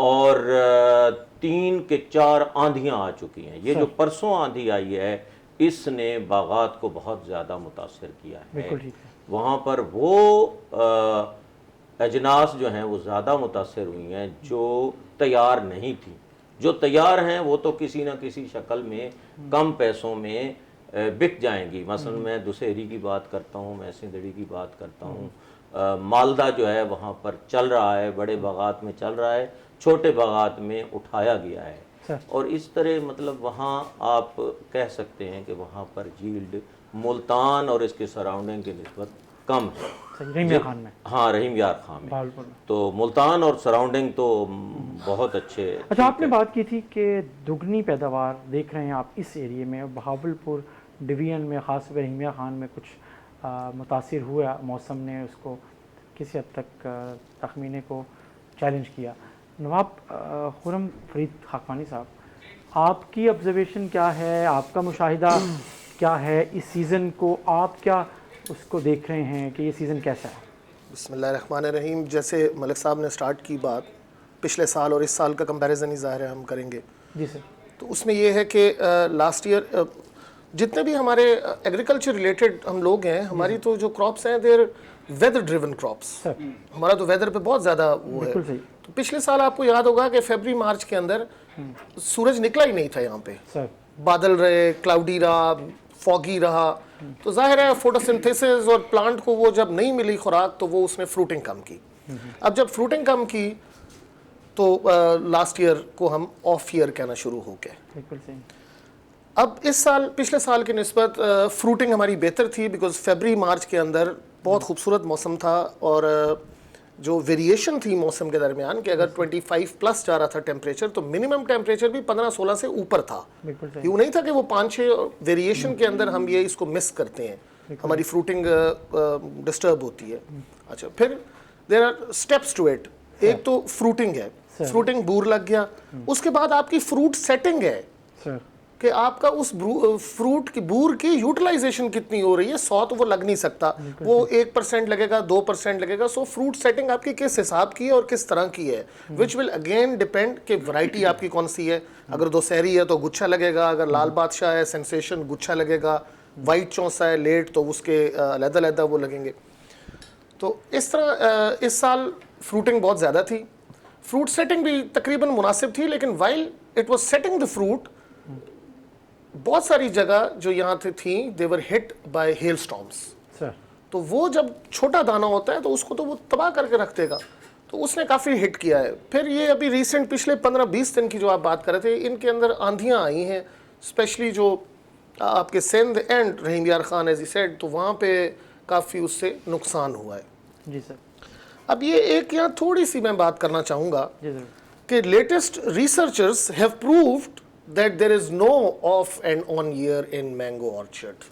اور 3 کے 4 آندھیاں آ چکی ہیں. یہ جو پرسوں آندھی آئی ہے اس نے باغات کو بہت زیادہ متاثر کیا ہے. بالکل ٹھیک ہے. وہاں پر وہ اجناس جو ہیں وہ زیادہ متاثر ہوئی ہیں جو تیار نہیں تھی. جو تیار ہیں وہ تو کسی نہ کسی شکل میں کم پیسوں میں بک جائیں گی. مثلا میں دسہری کی بات کرتا ہوں, میں سندھڑی کی بات کرتا ہوں, مالدہ جو ہے وہاں پر چل رہا ہے, بڑے باغات میں چل رہا ہے, چھوٹے باغات میں اٹھایا گیا ہے. اور اس طرح مطلب وہاں آپ کہہ سکتے ہیں کہ وہاں پر جیلڈ ملتان اور اس کے سراؤنڈنگ کی نسبت کم ہے. رحیم یار خان میں, ہاں رحیم یار خان میں. بہاولپور میں. تو ملتان اور سراؤنڈنگ تو بہت اچھے. اچھا, آپ نے بات کی تھی کہ دگنی پیداوار دیکھ رہے ہیں آپ اس ایریے میں. بہاولپور ڈویژن میں خاص طور پہ رحیم یار خان میں کچھ متاثر ہوا, موسم نے اس کو کسی حد تک تخمینے کو چیلنج کیا. نواب خرم فرید خاقانی صاحب, آپ کی آبزرویشن کیا ہے, آپ کا مشاہدہ کیا ہے اس سیزن کو, آپ کیا اس کو دیکھ رہے ہیں کہ یہ سیزن کیسا ہے؟ بسم اللہ الرحمن الرحیم. جیسے ملک صاحب نے سٹارٹ کی بات, پچھلے سال اور اس سال کا کمپیریزن ہی ظاہر ہے ہم کریں گے. جی سر. تو اس میں یہ ہے کہ لاسٹ ایئر جتنے بھی ہمارے ایگریکلچر ریلیٹڈ ہم لوگ ہیں, ہماری تو جو کراپس ہیں دیر ویدر ڈریون کراپس. ہمارا تو ویدر پہ بہت زیادہ وہ ہے. تو پچھلے سال آپ کو یاد ہوگا کہ فیبری مارچ کے اندر سورج نکلا ہی نہیں تھا یہاں پہ, بادل رہے, کلاؤڈی رہا, فوگی رہا. تو ظاہر ہے فوٹوسنتھیسس اور پلانٹ کو وہ جب نہیں ملی خوراک تو وہ اس نے فروٹنگ کم کی. اب جب فروٹنگ کم کی تو لاسٹ ایئر کو ہم آف ایئر کہنا شروع ہو گئے. بالکل صحیح. اب اس سال پچھلے سال کی نسبت فروٹنگ ہماری بہتر تھی, بیکاز فیبری مارچ کے اندر بہت خوبصورت موسم تھا, اور جو ویریشن تھی موسم کے درمیان کہ اگر 25 پلس جا رہا تھا ٹیمپریچر تو منیمم ٹیمپریچر بھی 15-16 سے اوپر تھا. یوں نہیں تھا کہ وہ 5-6 ویریشن کے اندر ہم یہ اس کو مس کرتے ہیں, ہماری فروٹنگ ڈسٹرب ہوتی ہے. اچھا, پھر there are steps to it. ایک تو فروٹنگ ہے, فروٹنگ بور لگ گیا. اس کے بعد آپ کی فروٹ سیٹنگ ہے کہ آپ کا اس فروٹ کی بور کی یوٹیلائزیشن کتنی ہو رہی ہے. 100 تو وہ لگ نہیں سکتا, وہ 1% لگے گا, 2% لگے گا. سو فروٹ سیٹنگ آپ کی کس حساب کی ہے اور کس طرح کی ہے, وچ ول اگین ڈیپینڈ کہ ورائٹی آپ کی کون سی ہے. اگر دوسہری ہے تو گچھا لگے گا, اگر لال بادشاہ ہے سینسیشن گچھا لگے گا, وائٹ چونسا ہے لیٹ تو اس کے علیحدہ علیحدہ وہ لگیں گے. تو اس طرح اس سال فروٹنگ بہت زیادہ تھی. فروٹ سیٹنگ بھی تقریباً مناسب تھی, لیکن while it was setting the fruit بہت ساری جگہ جو یہاں تھیں they were hit by hail storms. تو وہ جب چھوٹا دانہ ہوتا ہے تو اس کو تو وہ تباہ کر کے رکھ دے گا. تو اس نے کافی ہٹ کیا ہے. پھر یہ ابھی ریسنٹ پچھلے 15-20 دن کی جو آپ بات کر رہے تھے, ان کے اندر آندھیاں آئی ہیں, اسپیشلی جو آپ کے سندھ اینڈ رحیم یار خان ایز ای سیڈ, تو وہاں پہ کافی اس سے نقصان ہوا ہے. جی سر. اب یہ ایک یہاں تھوڑی سی میں بات کرنا چاہوں گا کہ latest researchers have proved that there is no off and on year in mango orchard.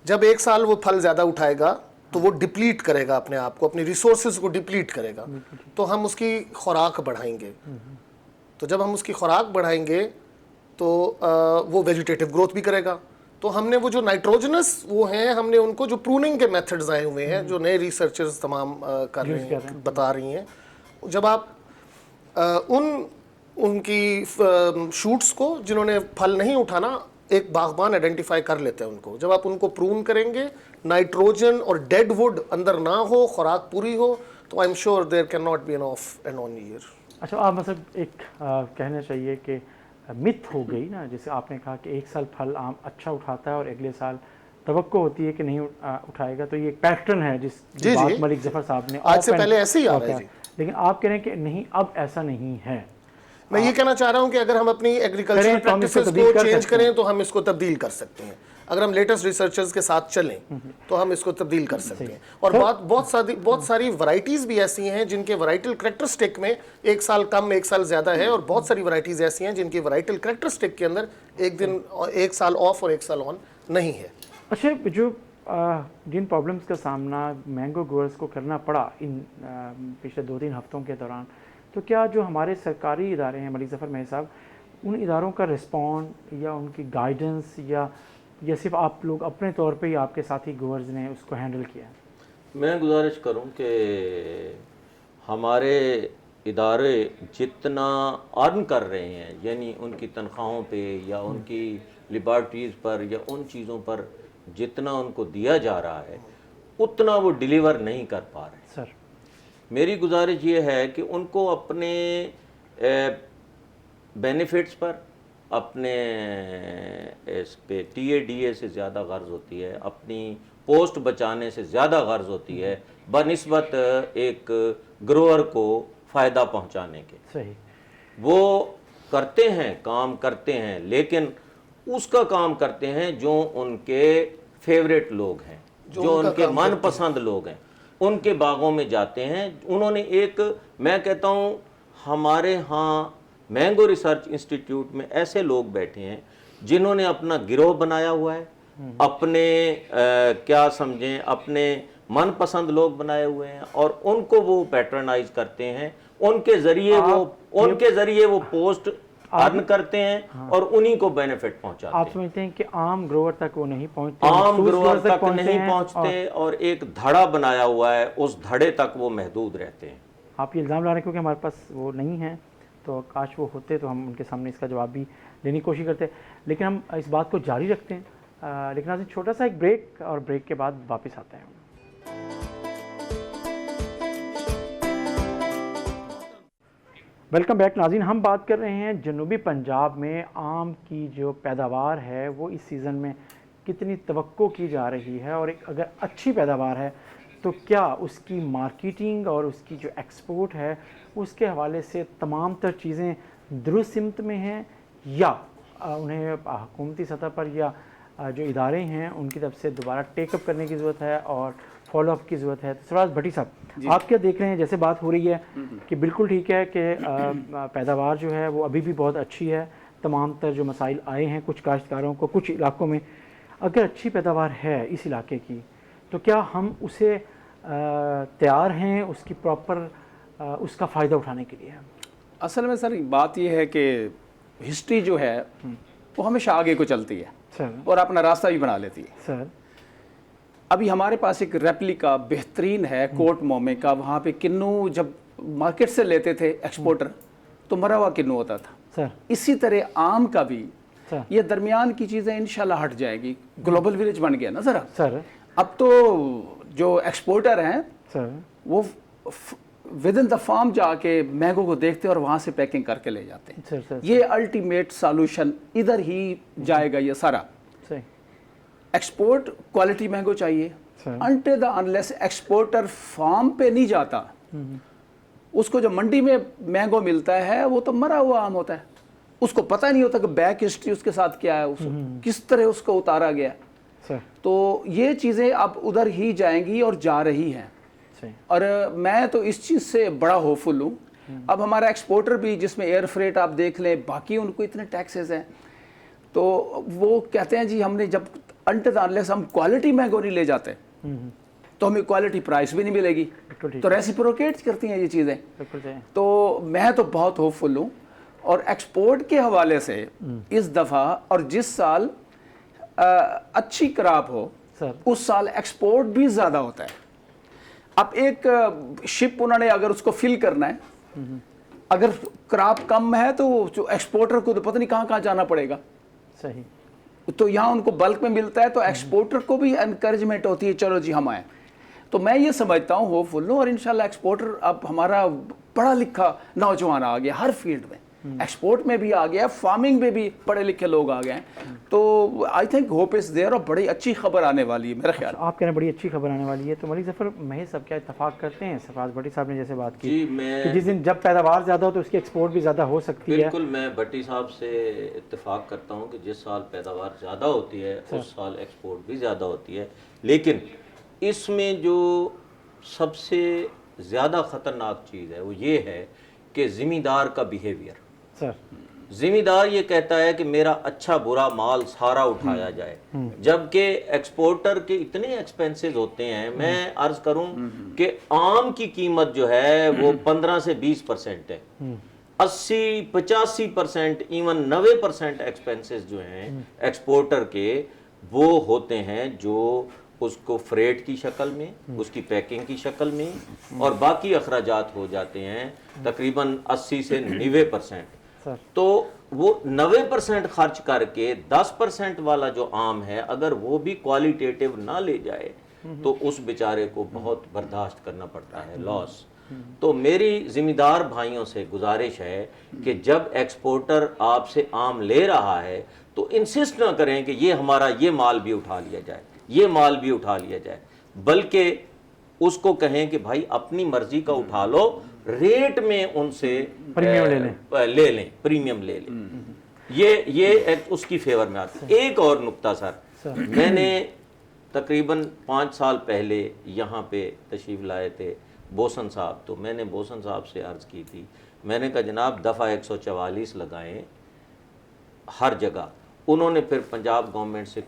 جب ایک سال وہ پھل زیادہ اٹھائے گا تو وہ ڈپلیٹ کرے گا اپنے آپ کو, اپنی ریسورسز کو ڈپلیٹ کرے گا, تو ہم اس کی خوراک بڑھائیں گے. تو جب ہم اس کی خوراک بڑھائیں گے تو وہ ویجیٹیٹیو گروتھ بھی کرے گا. تو ہم نے وہ جو نائٹروجنس وہ ہیں, ہم نے ان کو جو پروننگ کے میتھڈز آئے ہوئے ہیں جو نئے ریسرچرز تمام کر رہے ہیں, بتا رہی ہیں, جب آپ ان کی شوٹس کو جنہوں نے پھل نہیں اٹھانا, ایک باغبان آئیڈینٹیفائی کر لیتے ہیں ان کو, جب آپ ان کو پرون کریں گے, نائٹروجن اور ڈیڈ ووڈ اندر نہ ہو, خوراک پوری ہو, تو I am sure there can not be an off and on year. اچھا, آپ مطلب ایک کہنا چاہیے کہ مت ہو گئی نا, جیسے آپ نے کہا کہ ایک سال پھل آم اچھا اٹھاتا ہے اور اگلے سال توقع ہوتی ہے کہ نہیں اٹھائے گا, تو یہ ایک پیٹرن ہے جس بات ملک ظفر صاحب نے آج سے پہلے ایسے ہی آ رہا ہے. جی, لیکن آپ کہہ رہے ہیں کہ نہیں, اب ایسا نہیں ہے. میں یہ کہنا چاہ رہا ہوں کہ اگر ہم اپنی ایگریکلچر پریکٹسز کو چینج کریں تو ہم اس کو تبدیل کر سکتے ہیں. اگر ہم لیٹسٹ ریسرچرز کے ساتھ چلیں تو ہم اس کو تبدیل کر سکتے ہیں. اور بہت ساری ورائٹیز بھی ایسی ہیں جن کے ورائٹل کریکٹرسٹک میں ایک سال کم ایک سال زیادہ ہے, اور بہت ساری ورائٹیز ایسی ہیں جن کے ورائٹل کریکٹرسٹک کے اندر ایک سال آف اور ایک سال آن نہیں ہے. اچھا, جو جن پرابلمس کا سامنا مینگو گروورز کو کرنا پڑا ان پچھلے 2-3 ہفتوں کے دوران, تو کیا جو ہمارے سرکاری ادارے ہیں ملک ظفر مہر صاحب, ان اداروں کا رسپونڈ یا ان کی گائیڈنس یا صرف آپ لوگ اپنے طور پہ ہی آپ کے ساتھی گورز نے اس کو ہینڈل کیا ہے؟ میں گزارش کروں کہ ہمارے ادارے جتنا ارن کر رہے ہیں، یعنی ان کی تنخواہوں پہ یا ان کی لیبارٹریز پر یا ان چیزوں پر جتنا ان کو دیا جا رہا ہے اتنا وہ ڈیلیور نہیں کر پا رہے. سر میری گزارش یہ ہے کہ ان کو اپنے بینیفٹس پر، اپنے اس پہ ٹی اے ڈی اے سے زیادہ غرض ہوتی ہے، اپنی پوسٹ بچانے سے زیادہ غرض ہوتی ہے بنسبت ایک گروور کو فائدہ پہنچانے کے. صحیح. وہ کرتے ہیں، کام کرتے ہیں، لیکن اس کا کام کرتے ہیں جو ان کے فیوریٹ لوگ ہیں، جو ان کے من پسند لوگ ہیں، ان کے باغوں میں جاتے ہیں. انہوں نے ایک، میں کہتا ہوں ہمارے ہاں مینگو ریسرچ انسٹیٹیوٹ میں ایسے لوگ بیٹھے ہیں جنہوں نے اپنا گروہ بنایا ہوا ہے، اپنے کیا سمجھیں اپنے من پسند لوگ بنائے ہوئے ہیں، اور ان کو وہ پیٹرنائز کرتے ہیں، ان کے ذریعے وہ پوسٹ ارن کرتے ہیں اور انہی کو بینیفٹ پہنچاتے ہیں. آپ سمجھتے ہیں کہ عام گروور تک وہ نہیں پہنچتے، عام مخصوص گروور تک پہنچتے نہیں ہیں پہنچتے اور ایک دھڑا بنایا ہوا ہے، اس دھڑے تک وہ محدود رہتے ہیں. آپ یہ الزام لا رہے ہیں کیونکہ ہمارے پاس وہ نہیں ہیں، تو کاش وہ ہوتے تو ہم ان کے سامنے اس کا جواب بھی لینے کی کوشش کرتے، لیکن ہم اس بات کو جاری رکھتے ہیں. لیکن آج چھوٹا سا ایک بریک، اور بریک کے بعد واپس آتے ہیں. ویلکم بیک ناظرین. ہم بات کر رہے ہیں جنوبی پنجاب میں آم کی جو پیداوار ہے وہ اس سیزن میں کتنی توقع کی جا رہی ہے، اور ایک اگر اچھی پیداوار ہے تو کیا اس کی مارکیٹنگ اور اس کی جو ایکسپورٹ ہے اس کے حوالے سے تمام تر چیزیں درست سمت میں ہیں، یا انہیں حکومتی سطح پر یا جو ادارے ہیں ان کی طرف سے دوبارہ ٹیک اپ کرنے کی ضرورت ہے اور فالو اپ کی ضرورت ہے. تو سرفراز بھٹی صاحب، آپ کیا دیکھ رہے ہیں؟ جیسے بات ہو رہی ہے کہ بالکل ٹھیک ہے کہ پیداوار جو ہے وہ ابھی بھی بہت اچھی ہے، تمام تر جو مسائل آئے ہیں کچھ کاشتکاروں کو کچھ علاقوں میں، اگر اچھی پیداوار ہے اس علاقے کی تو کیا ہم اسے تیار ہیں اس کی پراپر اس کا فائدہ اٹھانے کے لیے؟ اصل میں سر بات یہ ہے کہ ہسٹری جو ہے وہ ہمیشہ آگے کو چلتی ہے سر اور اپنا راستہ بھی بنا لیتی ہے. سر ابھی ہمارے پاس ایک ریپلیکا بہترین ہے کوٹ مومے کا، وہاں پہ کنو جب مارکیٹ سے لیتے تھے ایکسپورٹر تو مرا ہوا کنو ہوتا تھا. سر اسی طرح آم کا بھی سر یہ درمیان کی چیزیں انشاءاللہ ہٹ جائیں گی. گلوبل ویلیج بن گیا نا ذرا. سر اب تو جو ایکسپورٹر ہیں سر وہ ود ان دا فارم جا کے مینگو کو دیکھتے اور وہاں سے پیکنگ کر کے لے جاتے ہیں. سر سر یہ الٹیمیٹ سالوشن ادھر ہی جائے گا. یہ سارا صحیح. ایکسپورٹ کوالٹی مینگو چاہیے. Sir until the unless exporter farm پہ نہیں جاتا، اس کو جو منڈی میں مینگو ملتا ہے وہ تو مرا ہوا آم ہوتا ہے. اس کو پتہ نہیں ہوتا کہ بیک ہسٹری اس کے ساتھ کیا ہے، کس طرح اس کو اتارا گیا. سر تو یہ چیزیں اب ادھر ہی جائیں گی اور جا رہی ہیں. صحیح. اور میں تو اس چیز سے بڑا ہوپفل ہوں. اب ہمارا ایکسپورٹر بھی جس میں ایئر فریٹ آپ دیکھ لیں، باقی ان کو اتنے ٹیکسز ہیں، تو وہ کہتے ہیں جی ہم نے جب انٹل انلیس ہم کوالٹی مینگو نہیں لے جاتے تو ہمیں کوالٹی پرائس بھی نہیں ملے گی. تو ریسیپروکیٹ کرتی ہیں یہ چیزیں. تو میں تو بہت ہوپفل ہوں. اور ایکسپورٹ کے حوالے سے اس دفعہ اور جس سال اچھی کراپ ہو اس سال ایکسپورٹ بھی زیادہ ہوتا ہے. اب ایک شپ انہوں نے اگر اس کو فل کرنا ہے، اگر کراپ کم ہے تو جو ایکسپورٹر کو تو پتہ نہیں کہاں کہاں جانا پڑے گا. صحیح. تو یہاں ان کو بلک میں ملتا ہے تو ایکسپورٹر کو بھی انکریجمنٹ ہوتی ہے، چلو جی ہم آئیں. تو میں یہ سمجھتا ہوں ہوپفل ہوں. اور انشاءاللہ ایکسپورٹر اب ہمارا پڑھا لکھا نوجوان آ گیا ہر فیلڈ میں، ایکسپورٹ میں بھی آ گیا، فارمنگ میں بھی پڑھے لکھے لوگ آ گئے ہیں. تو I think hope is there اور بڑی اچھی خبر آنے والی ہے میرا خیال. آپ کہہ رہے ہیں بڑی اچھی خبر آنے والی ہے. تو ملک ظفر محض سب کیا اتفاق کرتے ہیں سرفراز بھٹی صاحب نے جیسے بات کی کہ جس دن جب پیداوار زیادہ ہو تو اس کی ایکسپورٹ بھی زیادہ ہو سکتی ہے؟ بالکل میں بھٹی صاحب سے اتفاق کرتا ہوں کہ جس سال پیداوار زیادہ ہوتی ہے اس سال ایکسپورٹ بھی زیادہ ہوتی ہے. لیکن اس میں جو سب سے زیادہ خطرناک چیز ہے وہ یہ ہے کہ زمیندار کا بیہیویئر. سر زمیندار یہ کہتا ہے کہ میرا اچھا برا مال سارا اٹھایا جائے، جبکہ ایکسپورٹر کے اتنے ایکسپینسز ہوتے ہیں. میں عرض کروں کہ آم کی قیمت جو ہے وہ 15 سے 20% ہے، 80-85% ایون 90% ایکسپینسز جو ہیں ایکسپورٹر کے وہ ہوتے ہیں جو اس کو فریٹ کی شکل میں، اس کی پیکنگ کی شکل میں، اور باقی اخراجات ہو جاتے ہیں تقریباً 80 سے 90%۔ تو وہ 90% خرچ کر کے 10% والا جو آم ہے اگر وہ بھی کوالیٹیٹیو نہ لے جائے تو اس بیچارے کو بہت برداشت کرنا پڑتا ہے لاس۔ تو میری ذمہ دار بھائیوں سے گزارش ہے کہ جب ایکسپورٹر آپ سے آم لے رہا ہے تو انسسٹ نہ کریں کہ یہ ہمارا یہ مال بھی اٹھا لیا جائے، یہ مال بھی اٹھا لیا جائے، بلکہ اس کو کہیں کہ بھائی اپنی مرضی کا اٹھا لو، ریٹ میں ان سے لے لیں، پریمیم لے لیں۔ یہ اس کی فیور میں آتی ہے۔ ایک اور نقطہ سر، میں نے تقریباً 5 سال پہلے یہاں پہ تشریف لائے تھے بوسن صاحب، تو میں نے بوسن صاحب سے عرض کی تھی، میں نے کہا جناب دفعہ 144 لگائیں ہر جگہ۔ انہوں نے پھر پنجاب گورنمنٹ سے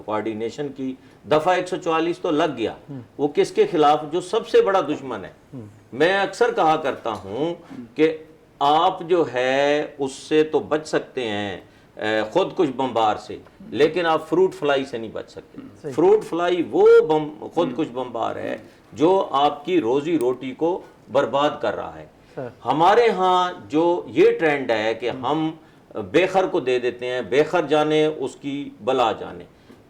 کوارڈینیشن کی، دفعہ 144 تو لگ گیا، وہ کس کے خلاف؟ جو سب سے بڑا دشمن ہے۔ میں اکثر کہا کرتا ہوں کہ آپ جو ہے اس سے تو بچ سکتے ہیں خود کش بمبار سے، لیکن آپ فروٹ فلائی سے نہیں بچ سکتے۔ فروٹ فلائی وہ خود کش بمبار ہے جو آپ کی روزی روٹی کو برباد کر رہا ہے۔ ہمارے ہاں جو یہ ٹرینڈ ہے کہ ہم بیخر کو دے دیتے ہیں، بیخر جانے اس کی بلا جانے۔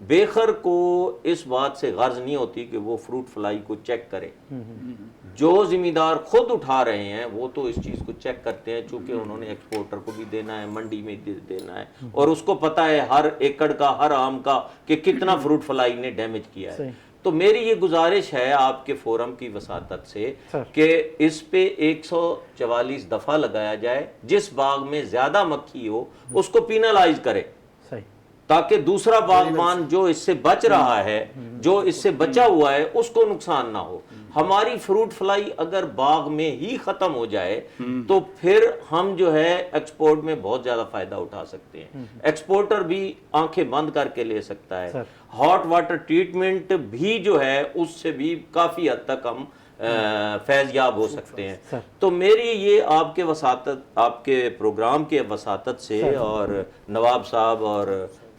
بیخر کو اس بات سے غرض نہیں ہوتی کہ وہ فروٹ فلائی کو چیک کرے۔ جو ذمہ دار خود اٹھا رہے ہیں وہ تو اس چیز کو چیک کرتے ہیں، چونکہ انہوں نے ایکسپورٹر کو بھی دینا ہے، منڈی میں دینا ہے، اور اس کو پتا ہے ہر ایکڑ کا، ہر آم کا کہ کتنا فروٹ فلائی نے ڈیمیج کیا ہے۔ تو میری یہ گزارش ہے آپ کے فورم کی وساطت سے کہ اس پہ 144 دفعہ لگایا جائے، جس باغ میں زیادہ مکھی ہو اس کو پینالائز کرے، تاکہ دوسرا باغبان جو اس سے بچ رہا ہے، جو اس سے بچا ہوا ہے، اس کو نقصان نہ ہو۔ ہماری فروٹ فلائی اگر باغ میں ہی ختم ہو جائے تو پھر ہم جو ہے ایکسپورٹ میں بہت زیادہ فائدہ اٹھا سکتے ہیں۔ ایکسپورٹر بھی آنکھیں بند کر کے لے سکتا ہے۔ ہاٹ واٹر ٹریٹمنٹ بھی جو ہے اس سے بھی کافی حد تک ہم فیض یاب ہو سکتے ہیں۔ تو میری یہ آپ کے وساطت، آپ کے پروگرام کے وساطت سے، اور نواب صاحب اور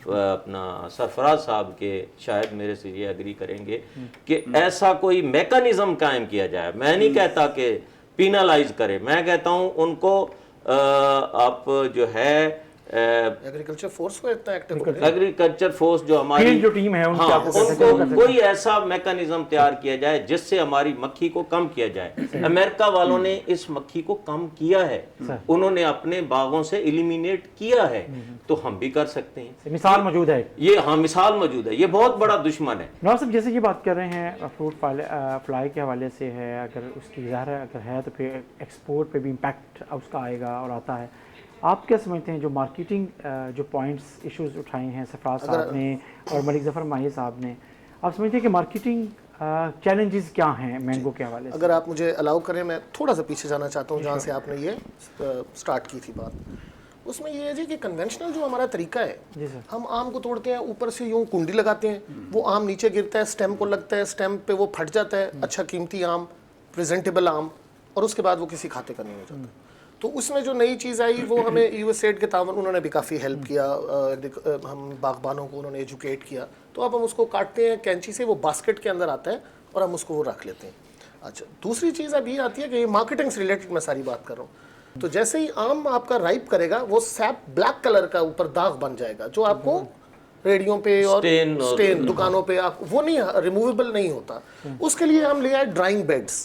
اپنا سرفراز صاحب کے شاید میرے سے یہ اگری کریں گے کہ ایسا کوئی میکانزم قائم کیا جائے۔ میں نہیں کہتا کہ پینالائز کرے، میں کہتا ہوں ان کو آپ جو ہے ایگریکلچر فورس کو اتنا ایکٹیو کریں، ایگریکلچر فورس جو ہماری جو ٹیم ہے ان کو کوئی ایسا میکانزم تیار کیا جائے جس سے ہماری مکھی کو کم کیا جائے۔ امریکہ والوں نے اس مکھی کو کم کیا ہے، انہوں نے اپنے باغوں سے ایلیمینیٹ کیا ہے، تو ہم بھی کر سکتے ہیں۔ مثال موجود ہے، یہ ہاں مثال موجود ہے، یہ بہت بڑا دشمن ہے۔ نواب صاحب جیسے یہ بات کر رہے ہیں فروٹ فلائی کے حوالے سے ہے، اگر اس کی ظاہر اگر ہے تو پھر ایکسپورٹ پہ بھی امپیکٹ اس کا آئے گا اور آتا ہے۔ آپ کیا سمجھتے ہیں جو مارکیٹنگ جو پوائنٹس ایشوز اٹھائے ہیں سرفراز صاحب نے اور ملک ظفر ماہی صاحب نے، آپ سمجھتے ہیں کہ مارکیٹنگ چیلنجز کیا ہیں مینگو کے حوالے سے؟ اگر آپ مجھے الاؤ کریں میں تھوڑا سا پیچھے جانا چاہتا ہوں جہاں سے آپ نے یہ سٹارٹ کی تھی بات۔ اس میں یہ ہے جی کہ کنونشنل جو ہمارا طریقہ ہے، ہم آم کو توڑتے ہیں، اوپر سے یوں کنڈی لگاتے ہیں، وہ آم نیچے گرتا ہے، سٹیم کو لگتا ہے، سٹیم پہ وہ پھٹ جاتا ہے، اچھا قیمتی آم، پریزنٹیبل آم، اور اس کے بعد وہ کسی کھاتے کا نہیں ہو جاتا۔ تو اس میں جو نئی چیز آئی وہ ہمیں یو ایس ایڈ کے تعاون، انہوں نے بھی کافی ہیلپ کیا، ہم باغبانوں کو انہوں نے ایجوکیٹ کیا۔ تو اب ہم اس کو کاٹتے ہیں کینچی سے، وہ باسکٹ کے اندر آتا ہے اور ہم اس کو وہ رکھ لیتے ہیں۔ اچھا دوسری چیز اب یہ آتی ہے کہ یہ مارکیٹنگ سے ریلیٹڈ میں ساری بات کر رہا ہوں۔ تو جیسے ہی آم آپ کا رائپ کرے گا وہ سیپ بلیک کلر کا اوپر داغ بن جائے گا، جو آپ کو ریڈیوں پہ اور سٹین دکانوں پہ آپ وہ نہیں ریموویبل نہیں ہوتا۔ اس کے لیے ہم لے آئے ڈرائنگ بیڈز۔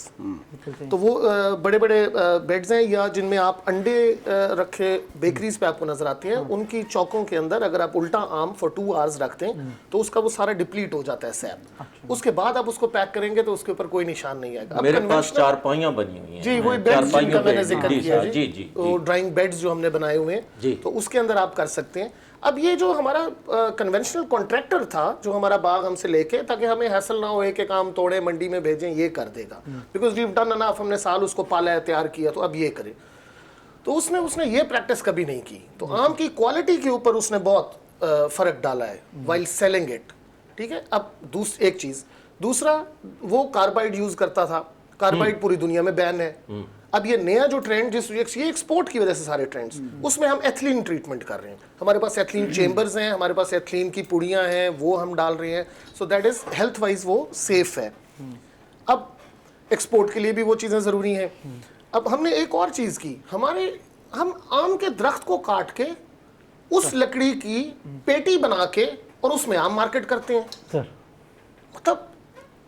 تو وہ بڑے بڑے بیڈز ہیں، یا جن میں آپ انڈے رکھے بیکریز پہ آپ کو نظر آتی ہیں، ان کی چوکوں کے اندر اگر آپ الٹا آم فور 2 hours رکھتے ہیں تو اس کا وہ سارا ڈپلیٹ ہو جاتا ہے سیپ۔ اس کے بعد آپ اس کو پیک کریں گے تو اس کے اوپر کوئی نشان نہیں آئے گا۔ میرے پاس چارپائیاں بنی ہوئی ہیں جی، وہی بیڈز جن کا میں نے ذکر کیا جی، وہ ڈرائنگ بیڈز جو ہم نے بنائے ہوئے ہیں، تو اس کے اندر آپ کر سکتے ہیں۔ اب یہ جو ہمارا کنونشنل کانٹریکٹر تھا جو ہمارا باغ ہم سے لے کے، تاکہ ہمیں حاصل نہ ہو ایک ایک آم توڑے منڈی میں بھیجیں، یہ کر دے گا، بیکاز ویو ڈن انف، ہم نے سال اس کو پالا ہے، تیار کیا، تو اب یہ کرے۔ تو اس نے یہ پریکٹس کبھی نہیں کی۔ تو آم کی کوالٹی کے اوپر اس نے بہت فرق ڈالا ہے وائل سیلنگ اٹ، ٹھیک ہے۔ اب ایک چیز، دوسرا وہ کاربائڈ یوز کرتا تھا، کاربائڈ پوری دنیا میں بین ہے۔ اب یہ نیا جو ٹرینڈ یہ ایکسپورٹ کی وجہ سے سارے ٹرینڈز، اس میں ہم ایتھلین ٹریٹمنٹ کر رہے ہیں. ہمارے پاس ایتھلین چیمبرز ہیں، ہمارے پاس ایتھلین کی پوڑیاں ہیں، وہ ہم ڈال رہے ہیں. So that is health wise وہ سیف ہے. اب ایکسپورٹ کے لیے بھی وہ چیزیں ضروری ہیں. اب ہم نے ایک اور چیز کی، ہم آم کے درخت کو کاٹ کے اس لکڑی کی پیٹی بنا کے اور اس میں آم مارکیٹ کرتے ہیں. سر مطلب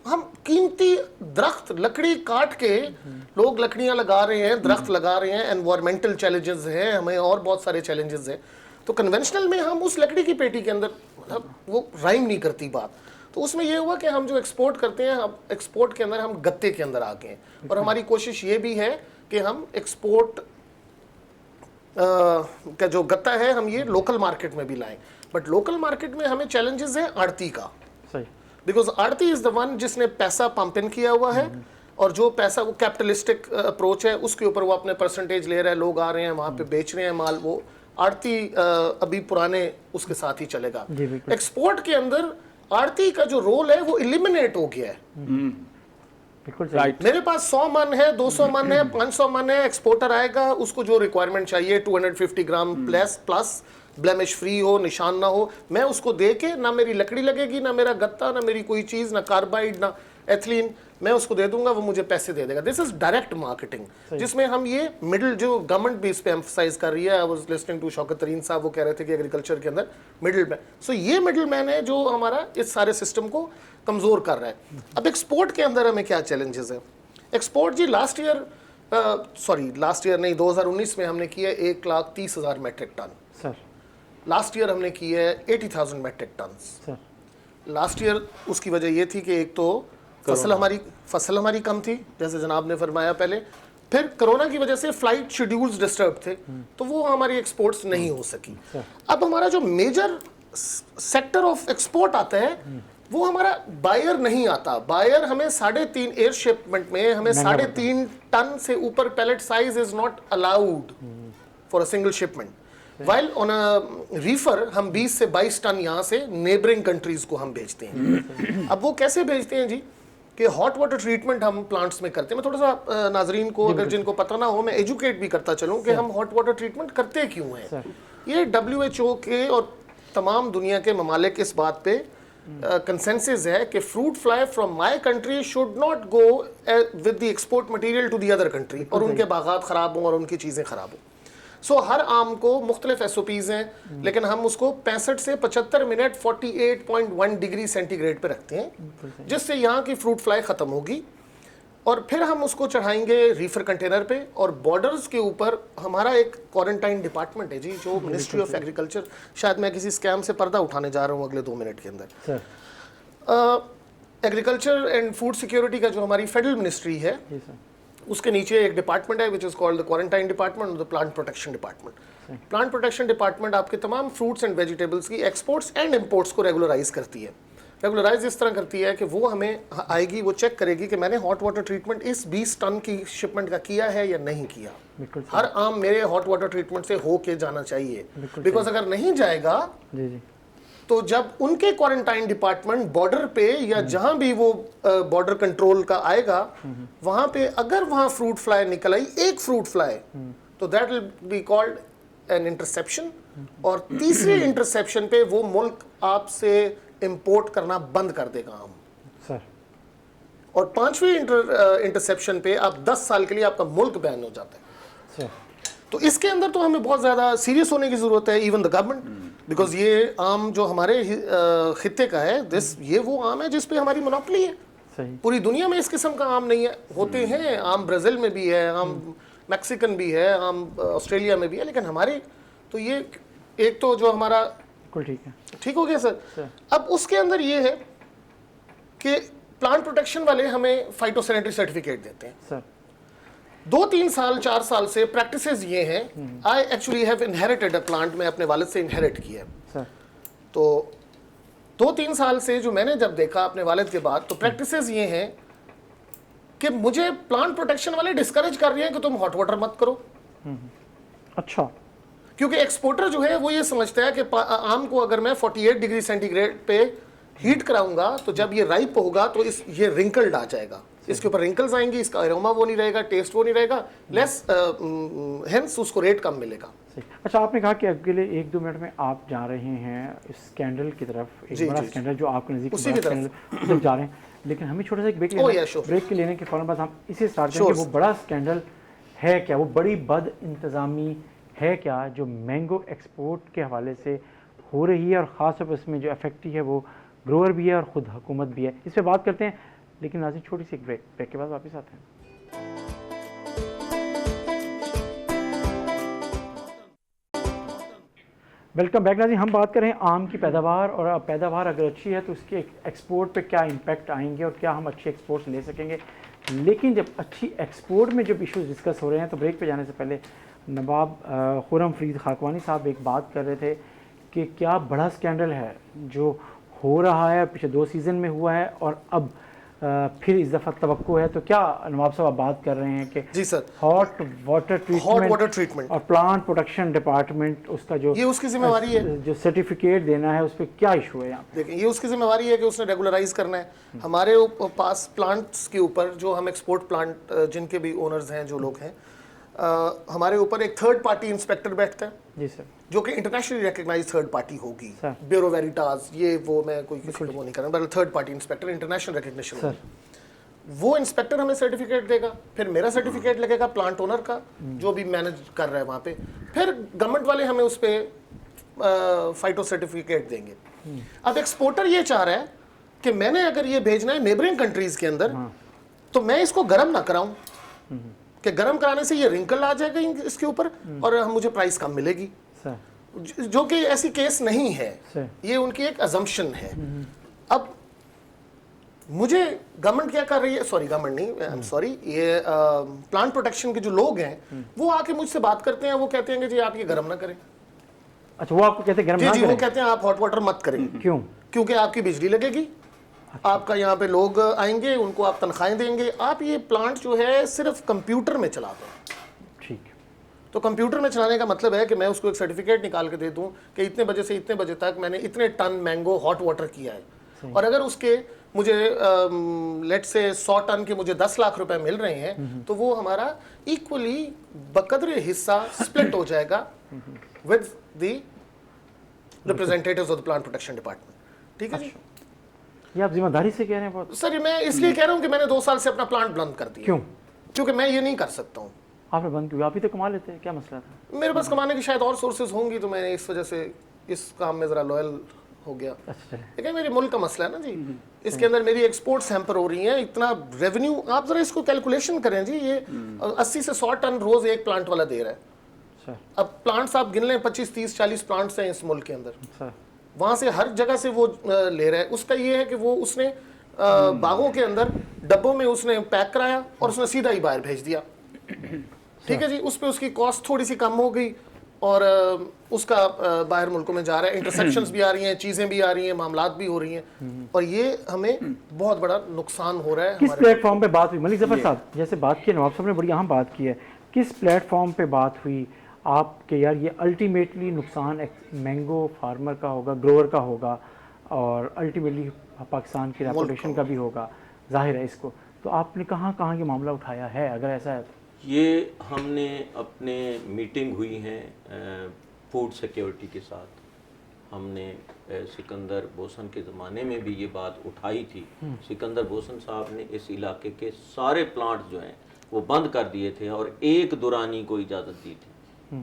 ہم قیمتی درخت لکڑی کاٹ کے لوگ لکڑیاں لگا رہے ہیں، درخت لگا رہے ہیں. انوائرمنٹل چیلنجز ہیں ہمیں اور بہت سارے چیلنجز ہیں. تو کنونشنل میں ہم اس لکڑی کی پیٹی کے اندر مطلب وہ رائم نہیں کرتی بات. تو اس میں یہ ہوا کہ ہم جو ایکسپورٹ کرتے ہیں، اب ایکسپورٹ کے اندر ہم گتے کے اندر آ گئے ہیں. اور ہماری کوشش یہ بھی ہے کہ ہم ایکسپورٹ کا جو گتا ہے ہم یہ لوکل مارکیٹ میں بھی لائیں. بٹ لوکل مارکیٹ میں ہمیں چیلنجز ہیں آڑتی کا. صحیح. بیکاز آڑتی از دا ون جس نے پیسہ پمپ ان کیا ہوا ہے، اور جو پیسہ وہ کیپٹلسٹک اپروچ ہے اس کے اوپر وہ اپنے پرسنٹیج لے رہا ہے. لوگ آ رہے ہیں وہاں پہ بیچ رہے ہیں مال. وہ آڑتی ابھی پرانے اس کے ساتھ ہی چلے گا. ایکسپورٹ کے اندر آڑتی کا جو رول ہے وہ ایلیمنیٹ ہو گیا ہے. میرے پاس 100 من ہے، 200 من ہے، 500 من ہے، ایکسپورٹر آئے گا، اس کو جو ریکوائرمنٹ چاہیے 250 گرام پلس بلیمش فری ہو، نشان نہ ہو، میں اس کو دے کے نہ میری لکڑی لگے گی، نہ میرا گتا، نہ میری کوئی چیز، نہ کاربائڈ، نہ ایتھلین، میں اس کو دے دوں گا، وہ مجھے پیسے دے دے گا. دس از ڈائریکٹ مارکیٹنگ، جس میں ہم یہ مڈل جو گورنمنٹ بھی اس پہ ایمفسائز کر رہی ہے. آئی واز لسننگ ٹو شوکت ترین صاحب، وہ کہہ رہے تھے کہ ایگریکلچر کے اندر مڈل مین. سو یہ مڈل مین ہے جو ہمارا اس سارے سسٹم کو کمزور کر رہا ہے. اب ایکسپورٹ کے اندر ہمیں کیا چیلنجز ہیں؟ ایکسپورٹ جی لاسٹ ایئر نہیں، 2019 میں ہم نے کیا 1,30,000 metric ton. Sir last year ہم نے کی ہے 80,000 میٹرک ٹنس. لاسٹ ایئر اس کی وجہ یہ تھی کہ ایک تو فصل ہماری کم تھی جیسے جناب نے فرمایا پہلے، پھر کرونا کی وجہ سے فلائٹ شیڈیولز ڈسٹرب تھے، تو وہ ہماری ایکسپورٹس نہیں ہو سکی. اب ہمارا جو میجر سیکٹر آف ایکسپورٹ آتا ہے وہ ہمارا بائر نہیں آتا. بائر ہمیں 3.5 ایئر شپمنٹ میں ہمیں 3.5 ٹن سے اوپر pallet size is not allowed for a single shipment. While on a reefer ہم 20 سے 22 ٹن یہاں سے نیبرنگ کنٹریز کو ہم بھیجتے ہیں. اب وہ کیسے بھیجتے ہیں جی؟ کہ ہاٹ واٹر ٹریٹمنٹ ہم پلانٹس میں کرتے ہیں. میں تھوڑا سا ناظرین کو اگر جن کو پتہ نہ ہو میں ایجوکیٹ بھی کرتا چلوں کہ ہم ہاٹ واٹر ٹریٹمنٹ کرتے کیوں ہیں. یہ WHO کے اور تمام دنیا کے ممالک اس بات پہ کنسنسس ہے کہ fruit fly from my country should not go with the export material to the other country, اور ان کے باغات خراب ہوں اور ان کی چیزیں خراب ہوں. سو ہر آم کو مختلف SOPs ہیں، لیکن ہم اس کو 65 سے 75 منٹ 48.1 ڈگری سینٹی گریڈ پہ رکھتے ہیں، جس سے یہاں کی فروٹ فلائی ختم ہوگی. اور پھر ہم اس کو چڑھائیں گے ریفر کنٹینر پہ. اور بارڈرز کے اوپر ہمارا ایک کوارنٹائن ڈپارٹمنٹ ہے جی، جو منسٹری آف ایگریکلچر، شاید میں کسی اسکیم سے پردہ اٹھانے جا رہا ہوں اگلے 2 منٹ کے اندر. ایگریکلچر اینڈ فوڈ سیکیورٹی کا جو ہماری فیڈرل منسٹری ہے، اس کے نیچے ایک ڈپارٹمنٹ ہے which is called the quarantine department اور the plant protection department. Plant protection department آپ کے تمام فروٹس اینڈ ویجیٹیبلس کی ایکسپورٹس اینڈ امپورٹس کو ریگولرائز کرتی ہے. ریگولرائز اس طرح کرتی ہے کہ وہ ہمیں آئے گی، وہ چیک کرے گی کہ میں نے ہاٹ واٹر ٹریٹمنٹ اس 20 ٹن کی شپمنٹ کا کیا ہے یا نہیں کیا. ہر آم میرے ہاٹ واٹر ٹریٹمنٹ سے ہو کے جانا چاہیے، بیکاز اگر نہیں جائے گا تو جب ان کے کوارنٹائن ڈپارٹمنٹ بارڈر پہ یا جہاں بھی وہ بارڈر کنٹرول کا آئے گا، وہاں پہ اگر وہاں فروٹ فلائی نکل آئی، ایک فروٹ فلائی، تو that will be called an interception. اور تیسرے انٹرسیپشن پہ وہ ملک آپ سے امپورٹ کرنا بند کر دے گا ہم. اور 5ویں انٹرسیپشن پہ آپ 10 سال کے لیے آپ کا ملک بین ہو جاتا ہے. تو اس کے اندر تو ہمیں بہت زیادہ سیریس ہونے کی ضرورت ہے، ایون دا گورنمنٹ، بیکاز یہ آم جو ہمارے خطے کا ہے، یہ وہ آم ہے جس پہ ہماری مونوپلی ہے. پوری دنیا میں اس قسم کا آم نہیں ہے. ہوتے ہیں آم، برازیل میں بھی ہے آم، میکسیکن بھی ہے آم، آسٹریلیا میں بھی ہے، لیکن ہماری تو یہ ایک تو جو ہمارا ٹھیک ہو گیا سر. اب اس کے اندر یہ ہے کہ پلانٹ پروٹیکشن والے ہمیں فائٹو سینیٹری سرٹیفکیٹ دیتے ہیں. 2-3 سال 4 سال سے پریکٹسز یہ ہیں. I actually have inherited a plant, میں اپنے والد سے انہیریٹ کیا ہے. تو 2-3 سال سے جو میں نے جب دیکھا اپنے والد کے بعد، تو پریکٹسز یہ ہیں کہ مجھے پلانٹ پروٹیکشن والے ڈسکریج کر رہے ہیں کہ تم ہاٹ واٹر مت کرو. اچھا. کیونکہ ایکسپورٹر جو ہے وہ یہ سمجھتا ہے کہ آم کو اگر میں 48 ڈگری سینٹی گریڈ پہ ہیٹ کراؤں گا تو جب یہ رائپ ہوگا تو یہ رنکلڈ آ جائے گا. اس کے اوپر رنکلز آئیں گی, اس کا اروما وہ نہیں رہے گا, ٹیسٹ وہ نہیں رہے گا, لیس ہینس اس کو ریٹ کم ملے گا. اچھا, آپ نے کہا کہ اگلے 1-2 منٹ میں آپ جا رہے ہیں اسکینڈل کی طرف, ایک بڑا اسکینڈل جو آپ کے نزدیک جا رہے ہیں, لیکن ہمیں چھوٹا سا ایک بریک کے لینے کے فوراً بعد ہم اسے اسٹارٹ کریں کہ وہ بڑا اسکینڈل ہے کیا, وہ بڑی بد انتظامی ہے کیا جو مینگو ایکسپورٹ کے حوالے سے ہو رہی ہے, اور خاص طور پر اس میں جو افیکٹی ہے وہ گروور بھی ہے اور خود حکومت بھی ہے. اس پہ بات کرتے ہیں, لیکن ناظرین چھوٹی سی ایک بریک کے بعد واپس آتے ہیں. ویلکم بیک ناظرین, ہم بات کر رہے ہیں آم کی پیداوار, اور پیداوار اگر اچھی ہے تو اس کے ایکسپورٹ پہ کیا امپیکٹ آئیں گے اور کیا ہم اچھی ایکسپورٹس لے سکیں گے. لیکن جب اچھی ایکسپورٹ میں جب ایشوز ڈسکس ہو رہے ہیں تو بریک پہ جانے سے پہلے نواب خرم فرید خاکوانی صاحب ایک بات کر رہے تھے کہ کیا بڑا اسکینڈل ہے جو ہو رہا ہے, پچھلے 2 سیزن میں ہوا ہے اور اب پھر اس دفعہ توقع ہے. تو کیا نواب صاحب آپ بات کر رہے ہیں کہ جی سر, ہاٹ واٹر ٹریٹمنٹ اور پلانٹ پروٹیکشن ڈپارٹمنٹ اس کا جو یہ اس کی ذمہ داری ہے, جو سرٹیفکیٹ دینا ہے اس پہ کیا ایشو ہے یہاں پہ؟ دیکھیں یہ اس کی ذمہ داری ہے کہ اس نے ریگولرائز کرنا ہے. ہمارے پاس پلانٹس کے اوپر جو ہم ایکسپورٹ پلانٹ جن کے بھی اونرز ہیں, جو لوگ ہیں, ہمارے اوپر ایک تھرڈ پارٹی انسپیکٹر بیٹھتا ہے. جی سر. جو کہ انٹرنیشنلی ریکگنائز تھرڈ پارٹی ہوگی, بیورو ویریٹاز, یہ وہ میں کوئی کسی کو وہ نہیں کر رہا, بلکہ third party inspector international recognition ہوگی. وہ انسپیکٹر ہمیں سرٹیفکیٹ دے گا, پھر میرا سرٹیفکیٹ لگے گا پلانٹ اونر کا جو بھی مینج کر رہا ہے وہاں پہ, پھر گورنمنٹ والے ہمیں اس پہ فائٹو سرٹیفکیٹ دیں گے. اب ایکسپورٹر یہ چاہ رہا ہے کہ میں نے اگر یہ بھیجنا ہے نیبرنگ کنٹریز کے اندر تو میں اس کو گرم نہ کراؤں, کہ گرم کرانے سے یہ رنکل آ جائے گا اس کے اوپر اور مجھے پرائس کم ملے گی, جو کہ ایسی کیس نہیں ہے. یہ ان کی ایک ازمپشن ہے. اب مجھے گورنمنٹ کیا کر رہی ہے, گورنمنٹ نہیں, یہ پلانٹ پروٹیکشن کے جو لوگ ہیں وہ آ کے مجھ سے بات کرتے ہیں, وہ کہتے ہیں کہ جی آپ یہ گرم نہ کریں. اچھا, وہ آپ کو کہتے ہیں گرم نہ کریں؟ جی, وہ کہتے ہیں آپ ہاٹ واٹر مت کریں. کیوں؟ کیونکہ آپ کی بجلی لگے گی, آپ کا یہاں پہ لوگ آئیں گے, ان کو آپ تنخواہیں دیں گے, آپ یہ پلانٹ جو ہے صرف کمپیوٹر میں چلا دیں. ٹھیک. تو کمپیوٹر میں چلانے کا مطلب ہے کہ میں اس کو ایک سرٹیفکیٹ نکال کے دے دوں کہ اتنے بجے سے اتنے بجے تک میں نے اتنے ٹن مینگو ہاٹ واٹر کیا ہے, اور اگر اس کے مجھے لیٹ سے 100 ٹن کے مجھے 10 لاکھ روپے مل رہے ہیں تو وہ ہمارا ایکولی بقدر حصہ سپلٹ ہو جائے گا with the representatives of the plant protection department. ٹھیک ہے جی. یہ آپ ذمہ داری سے کہہ رہے ہیں بہت. سر میں اس لیے کہہ رہا ہوں کہ میں نے 2 سال سے اپنا پلانٹ بند کر دیا. کیوں؟ کیونکہ میں یہ نہیں کر سکتا ہوں. آپ نے بند کیوں؟ آپ ہی تو کما لیتے ہیں, کیا مسئلہ تھا؟ میرے پاس کمانے کی شاید اور سورسز ہوں گی, تو میں نے اس وجہ سے اس کام میں ذرا لوئل ہو گیا. لیکن میرے ملک کا مسئلہ ہے نا جی, اس کے اندر میری ایکسپورٹس ہیمپر ہو رہی ہیں, اتنا ریونیو آپ ذرا اس کو کیلکولیشن کریں جی. یہ 80 سے 100 ٹن روز ایک پلانٹ والا دے رہا ہے. اب پلانٹس آپ گن لیں 25 30 40 پلانٹس ہیں اس ملک کے اندر, وہاں سے ہر جگہ سے وہ لے رہا ہے. اس کا یہ ہے کہ وہ اس نے باغوں کے اندر ڈبوں میں اس نے پیک کرایا اور اس نے سیدھا ہی باہر بھیج دیا. ٹھیک ہے جی. اس پہ اس کی کاسٹ تھوڑی سی کم ہو گئی اور اس کا باہر ملکوں میں جا رہا ہے, انٹرسیپشنز بھی آ رہی ہیں, چیزیں بھی آ رہی ہیں, معاملات بھی ہو رہی ہیں, اور یہ ہمیں بہت بڑا نقصان ہو رہا ہے. کس پلیٹ فارم پہ بات ہوئی ملک ظفر صاحب, جیسے بات کی نواب صاحب نے بڑی اہم بات کی ہے, کس پلیٹ فارم پہ بات ہوئی آپ کے یار یہ الٹیمیٹلی نقصان مینگو فارمر کا ہوگا, گروور کا ہوگا, اور الٹیمیٹلی پاکستان کی ریپوٹیشن کا بھی ہوگا, ظاہر ہے اس کو, تو آپ نے کہاں کہاں یہ معاملہ اٹھایا ہے اگر ایسا ہے تو؟ یہ ہم نے اپنے میٹنگ ہوئی ہیں فوڈ سیکیورٹی کے ساتھ, ہم نے سکندر بوسن کے زمانے میں بھی یہ بات اٹھائی تھی. سکندر بوسن صاحب نے اس علاقے کے سارے پلانٹ جو ہیں وہ بند کر دیے تھے اور ایک دورانی کو اجازت دی تھی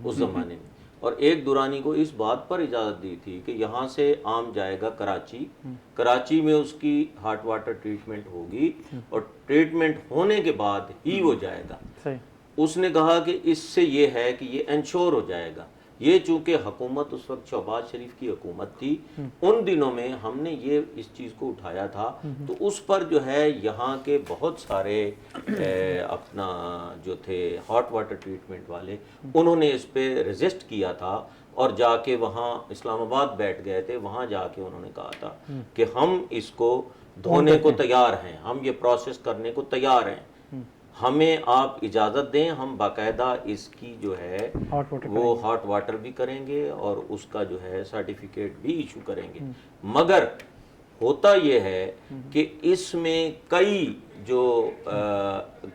اس زمانے میں, اور ایک دورانی کو اس بات پر اجازت دی تھی کہ یہاں سے آم جائے گا کراچی, کراچی میں اس کی ہاٹ واٹر ٹریٹمنٹ ہوگی اور ٹریٹمنٹ ہونے کے بعد ہی وہ جائے گا. اس نے کہا کہ اس سے یہ ہے کہ یہ انشور ہو جائے گا. یہ چونکہ حکومت اس وقت شہباز شریف کی حکومت تھی, ان دنوں میں ہم نے یہ اس چیز کو اٹھایا تھا, تو اس پر جو ہے یہاں کے بہت سارے اپنا جو تھے ہاٹ واٹر ٹریٹمنٹ والے, انہوں نے اس پہ ریزسٹ کیا تھا اور جا کے وہاں اسلام آباد بیٹھ گئے تھے. وہاں جا کے انہوں نے کہا تھا کہ ہم اس کو دھونے کو تیار ہیں, ہم یہ پروسیس کرنے کو تیار ہیں, ہمیں آپ اجازت دیں, ہم باقاعدہ اس کی جو ہے وہ ہاٹ واٹر بھی کریں گے اور اس کا جو ہے سرٹیفکیٹ بھی ایشو کریں گے. مگر ہوتا یہ ہے کہ اس میں کئی جو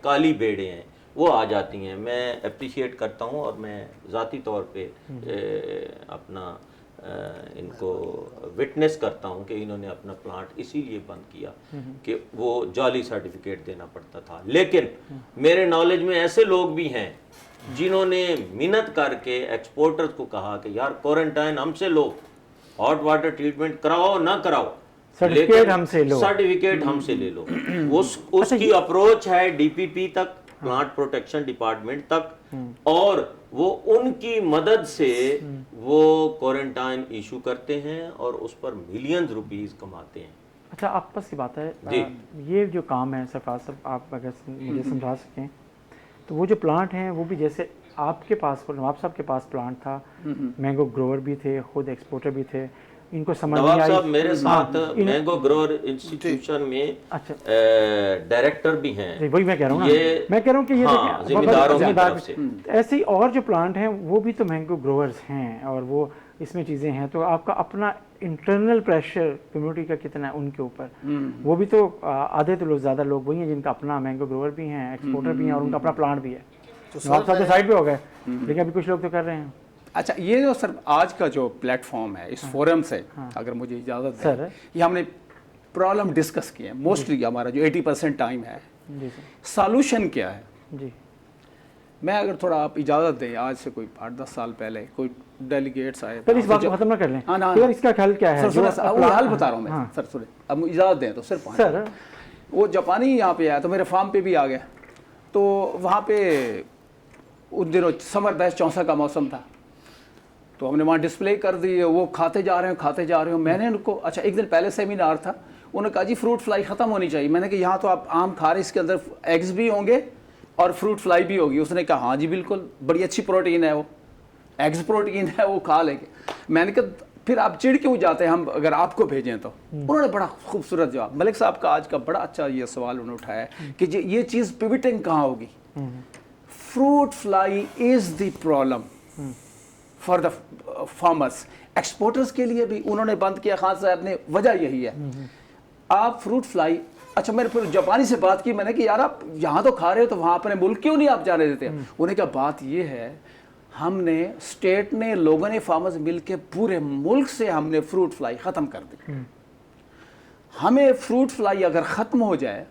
کالی بیڑے ہیں وہ آ جاتی ہیں. میں اپریشیٹ کرتا ہوں اور میں ذاتی طور پہ اپنا ان کو وٹنس کرتا ہوں کہ انہوں نے اپنا پلانٹ اسی لیے بند کیا کہ وہ جعلی سرٹیفکیٹ دینا پڑتا تھا. لیکن میرے نالج میں ایسے لوگ بھی ہیں جنہوں نے محنت کر کے ایکسپورٹرز کو کہا کہ یار کوارنٹائن ہم سے لو, ہاٹ واٹر ٹریٹمنٹ کراؤ نہ کراؤ, سرٹیفکیٹ ہم سے لو, سرٹیفکیٹ ہم سے لے لو. اس کی اپروچ ہے ڈی پی پی تک, پلانٹ پروٹیکشن ڈپارٹمنٹ تک, اور وہ ان کی مدد سے وہ کوارنٹائن ایشو کرتے ہیں اور اس پر ملینز روپیز کماتے ہیں. اچھا آپس کی بات ہے, یہ جو کام ہے سرفراز صاحب آپ اگر مجھے سمجھا سکیں تو وہ جو پلانٹ ہیں وہ بھی جیسے آپ کے پاس, نواب صاحب کے پاس پلانٹ تھا, مینگو گروور بھی تھے, خود ایکسپورٹر بھی تھے, ان کو سمجھ نہیں نواب آئی. صاحب میرے ساتھ مینگو گروور انسٹیٹیوشن میں ڈائریکٹر بھی ہیں. وہی میں کہہ رہا ہوں نا, میں کہہ رہا ہوں کہ یہ ذمہ داروں کی طرف سے ایسے ہی اور جو پلانٹ ہیں وہ بھی تو مینگو گروورز ہیں اور وہ اس میں چیزیں ہیں. تو آپ کا اپنا انٹرنل پریشر کمیونٹی کا کتنا ہے ان کے اوپر؟ وہ بھی تو آدھے تو لوگ, زیادہ لوگ وہی ہیں جن کا اپنا مینگو گروور بھی ہیں, ایکسپورٹر بھی ہیں, اور ان کا اپنا پلانٹ بھی ہے. نواب صاحب تو سائڈ پہ ہو گئے, لیکن ابھی کچھ لوگ تو کر رہے ہیں. اچھا یہ جو سر آج کا جو پلیٹ فارم ہے اس فورم سے اگر مجھے اجازت ہے, یہ ہم نے پرابلم ڈسکس کیے ہیں موسٹلی. ہمارا جو 80% ٹائم ہے, سالوشن کیا ہے. جی میں اگر تھوڑا آپ اجازت دیں, آج سے کوئی 8-10 سال پہلے کوئی ڈیلیگیٹس آئے, پہلے اس بات کو ختم نہ کر لیں, اس کا حل کیا ہے؟ وہ حل بتا رہا ہوں میں سر. سنیں, اب اجازت دیں تو صرف سر, وہ جاپانی یہاں پہ آیا تو میرے فارم پہ بھی آ گیا. تو وہاں پہ ان دنوں سمر بیچ 64 کا موسم تھا, تو ہم نے وہاں ڈسپلے کر دی. وہ کھاتے جا رہے ہیں. میں نے ان کو, اچھا ایک دن پہلے سیمینار تھا, انہوں نے کہا جی فروٹ فلائی ختم ہونی چاہیے. میں نے کہا یہاں تو آپ آم کھا رہے, اس کے اندر ایگز بھی ہوں گے اور فروٹ فلائی بھی ہوگی. اس نے کہا ہاں جی بالکل, بڑی اچھی پروٹین ہے, وہ ایگز پروٹین ہے, وہ کھا لیں گے. میں نے کہا پھر آپ چڑ کیوں جاتے ہیں, ہم اگر آپ کو بھیجیں تو. انہوں نے بڑا خوبصورت جواب, ملک صاحب کا آج کا بڑا اچھا یہ سوال انہوں نے اٹھایا کہ یہ چیز پیوٹنگ کہاں ہوگی. Fruit fly is the problem for the farmers. Exporters کے لیے بھی انہوں نے بند کیا خان صاحب نے, وجہ یہی ہے. آپ فروٹ فلائی, اچھا میں نے پھر جاپانی سے بات کی, میں نے کہ یار آپ یہاں تو کھا رہے ہو تو وہاں اپنے ملک کیوں نہیں آپ جانے دیتے. انہوں نے کہا بات یہ ہے, ہم نے اسٹیٹ نے, لوگوں نے, فارمرز مل کے پورے ملک سے ہم نے فروٹ فلائی ختم کر دی. ہمیں فروٹ فلائی اگر ختم ہو جائے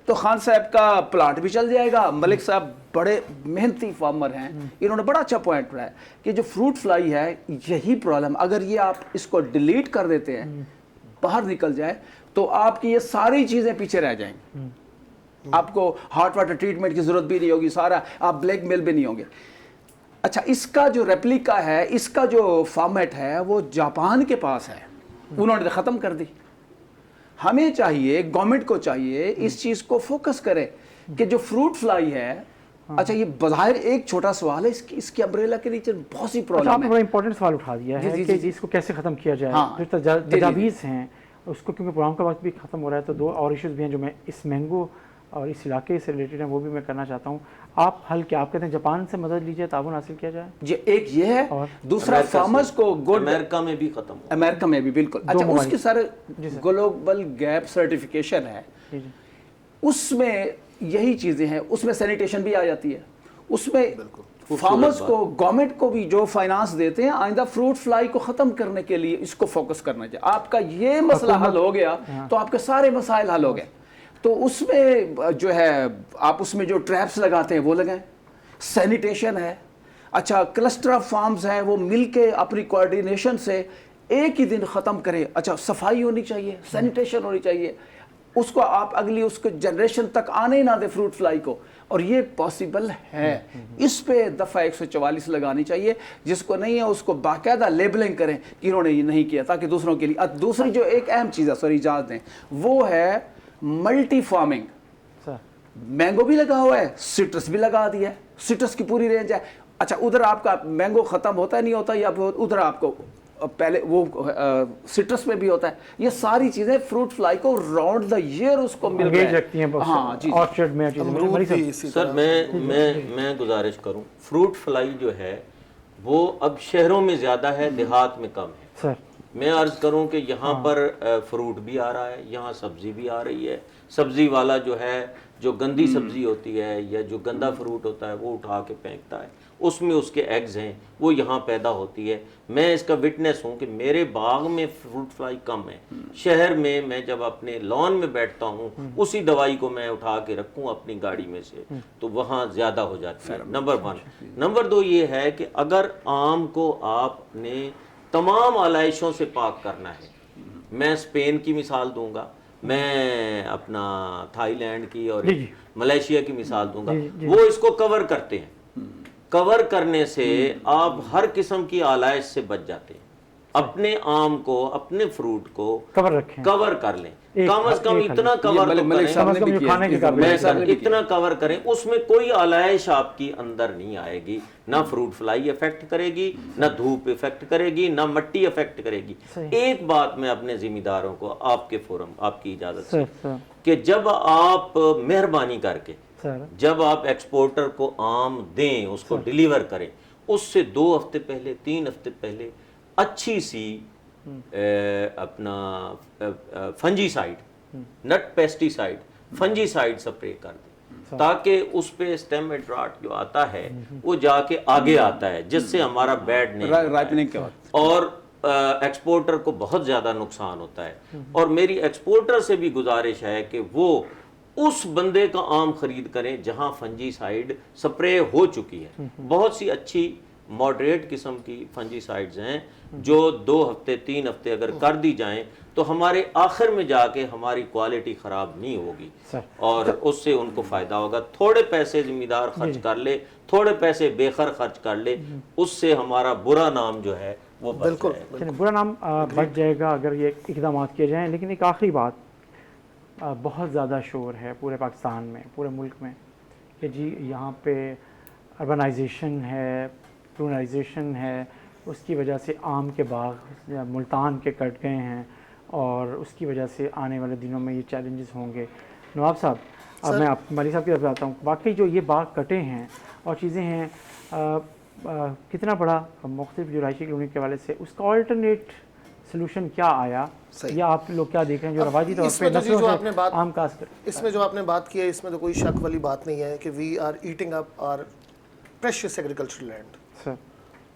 تو خان صاحب کا پلانٹ بھی چل جائے گا. ملک صاحب بڑے محنتی فارمر ہیں, انہوں نے بڑا اچھا پوائنٹ اٹھایا کہ جو فروٹ فلائی ہے یہی پرابلم, اگر یہ آپ اس کو ڈیلیٹ کر دیتے ہیں, باہر نکل جائے, تو آپ کی یہ ساری چیزیں پیچھے رہ جائیں گی. آپ کو ہاٹ واٹر ٹریٹمنٹ کی ضرورت بھی نہیں ہوگی, سارا آپ بلیک میل بھی نہیں ہوں گے. اچھا اس کا جو ریپلیکا ہے, اس کا جو فارمیٹ ہے وہ جاپان کے پاس ہے, انہوں نے ختم کر دی. ہمیں چاہیے, گورنمنٹ کو چاہیے اس چیز کو فوکس کرے کہ جو فروٹ فلائی ہے, اچھا یہ بظاہر ایک چھوٹا سوال ہے, اس کی امبریلا کے نیچے بہت سی پرابلم ہے. آپ نے بڑا امپورٹنٹ سوال اٹھا دیا ہے کہ اس کو کیسے ختم کیا جائے. جو تجاویز ہیں اس کو, کیونکہ پروگرام کا وقت بھی ختم ہو رہا ہے, تو 2 اور ایشوز بھی ہیں جو میں اس مینگو اور اس علاقے سے ریلیٹڈ ہیں, وہ بھی میں کرنا چاہتا ہوں. آپ حل کیا آپ کہتے ہیں, جاپان سے مدد لیجیے, تعاون حاصل کیا جائے. جی ایک یہ ہے, دوسرا فارمرز کو امریکہ میں بھی ختم ہو, امریکہ میں بھی بالکل. اچھا اس کے سارے گلوبل گیپ سرٹیفکیشن ہے, اس میں یہی چیزیں ہیں, اس میں سینیٹیشن بھی آ جاتی ہے. اس میں فارمرز کو, گورنمنٹ کو بھی جو فائنانس دیتے ہیں, آئندہ فروٹ فلائی کو ختم کرنے کے لیے اس کو فوکس کرنا چاہیے. آپ کا یہ مسئلہ حل ہو گیا تو آپ کے سارے مسائل حل ہو گئے. تو اس میں جو ہے آپ اس میں جو ٹریپس لگاتے ہیں وہ لگائیں, سینیٹیشن ہے. اچھا کلسٹر آف فارمز ہیں, وہ مل کے اپنی کوارڈینیشن سے ایک ہی دن ختم کریں. اچھا صفائی ہونی چاہیے, سینیٹیشن ہونی چاہیے, اس کو آپ اگلی اس کو جنریشن تک آنے ہی نہ دیں فروٹ فلائی کو. اور یہ پاسبل ہے. اس پہ دفعہ 144 لگانی چاہیے. جس کو نہیں ہے اس کو باقاعدہ لیبلنگ کریں کہ انہوں نے یہ نہیں کیا, تاکہ دوسروں کے لیے. دوسری جو ایک اہم چیز ہے, سوری اجازت دیں, وہ ہے ملٹی فارمنگ. مینگو بھی لگا ہوا ہے, سٹرس بھی لگا دیا ہے, سٹرس کی پوری رینج ہے. اچھا ادھر آپ کا مینگو ختم ہوتا ہے نہیں ہوتا, یا ادھر آپ کو پہلے وہ سٹرس میں بھی ہوتا ہے. یہ ساری چیزیں فروٹ فلائی کو راؤنڈ دا ایئر اس کو مل رہی ہیں. ہاں جی آرچرڈ میں سر میں گزارش کروں, فروٹ فلائی جو ہے وہ اب شہروں میں زیادہ ہے, دیہات میں کم ہے. سر میں عرض کروں کہ یہاں پر فروٹ بھی آ رہا ہے, یہاں سبزی بھی آ رہی ہے. سبزی والا جو ہے, جو گندی سبزی ہوتی ہے یا جو گندا فروٹ ہوتا ہے وہ اٹھا کے پھینکتا ہے, اس میں اس کے ایگز ہیں, وہ یہاں پیدا ہوتی ہے. میں اس کا وٹنس ہوں کہ میرے باغ میں فروٹ فلائی کم ہے. شہر میں میں جب اپنے لان میں بیٹھتا ہوں اسی دوائی کو میں اٹھا کے رکھوں اپنی گاڑی میں سے تو وہاں زیادہ ہو جاتی ہے. نمبر 1. نمبر 2 یہ ہے کہ اگر آم کو آپ نے تمام آلائشوں سے پاک کرنا ہے, میں اسپین کی مثال دوں گا, میں اپنا تھائی لینڈ کی اور ملیشیا کی مثال دوں گا, وہ اس کو کور کرتے ہیں. کور کرنے سے آپ ہر قسم کی آلائش سے بچ جاتے ہیں. اپنے آم کو, اپنے فروٹ کو کور رکھیں, کور کر لیں, کم از کم اتنا کور اتنا کور کریں, اس میں کوئی آلائش آپ کی اندر نہیں آئے گی, نہ فروٹ فلائی افیکٹ کرے گی, نہ دھوپ افیکٹ کرے گی, نہ مٹی افیکٹ کرے گی. ایک بات میں اپنے ذمہ داروں کو آپ کے فورم, آپ کی اجازت سے, کہ جب آپ مہربانی کر کے جب آپ ایکسپورٹر کو آم دیں, اس کو ڈیلیور کریں, اس سے 2 ہفتے پہلے 3 ہفتے پہلے اچھی سی اپنا فنجی سائڈ, نٹ پیسٹی سائڈ, فنجی سائڈ سپرے کر دیں, تاکہ اس پہ اسٹیم ایڈراٹ جو آتا ہے وہ جا کے آگے آتا ہے, جس سے ہمارا بیڈ نہیں اور ایکسپورٹر کو بہت زیادہ نقصان ہوتا ہے. اور میری ایکسپورٹر سے بھی گزارش ہے کہ وہ اس بندے کا آم خرید کریں جہاں فنجی سائڈ سپرے ہو چکی ہے. بہت سی اچھی ماڈریٹ قسم کی فنجی سائڈز ہیں جو 2 ہفتے 3 ہفتے اگر کر دی جائیں تو ہمارے آخر میں جا کے ہماری کوالٹی خراب نہیں ہوگی اور اس سے ان کو فائدہ ہوگا. تھوڑے پیسے ذمہ دار خرچ کر لے, تھوڑے پیسے بے خر خرچ کر لے, اس سے ہمارا برا نام جو ہے وہ بچ جائے گا. برا نام بچ جائے گا اگر یہ اقدامات کیے جائیں. لیکن ایک آخری بات, بہت زیادہ شور ہے پورے پاکستان میں, پورے ملک میں, کہ جی یہاں پہ اربنائزیشن ہے, پرونائزیشن ہے, اس کی وجہ سے آم کے باغ ملتان کے کٹ گئے ہیں اور اس کی وجہ سے آنے والے دنوں میں یہ چیلنجز ہوں گے. نواب صاحب, اب میں مالی صاحب کی طرف آتا ہوں. واقعی جو یہ باغ کٹے ہیں اور چیزیں ہیں, کتنا بڑا مختلف جو رہائشی کالونی کے حوالے سے اس کا آلٹرنیٹ سلوشن کیا آیا, یا آپ لوگ کیا دیکھ رہے ہیں جو رواجی طور پہ نسلوں سے آم کاشت کرتے ہیں؟ اس میں جو آپ نے بات کی ہے اس میں تو کوئی شک والی بات نہیں ہے کہ we are eating up our precious agricultural land,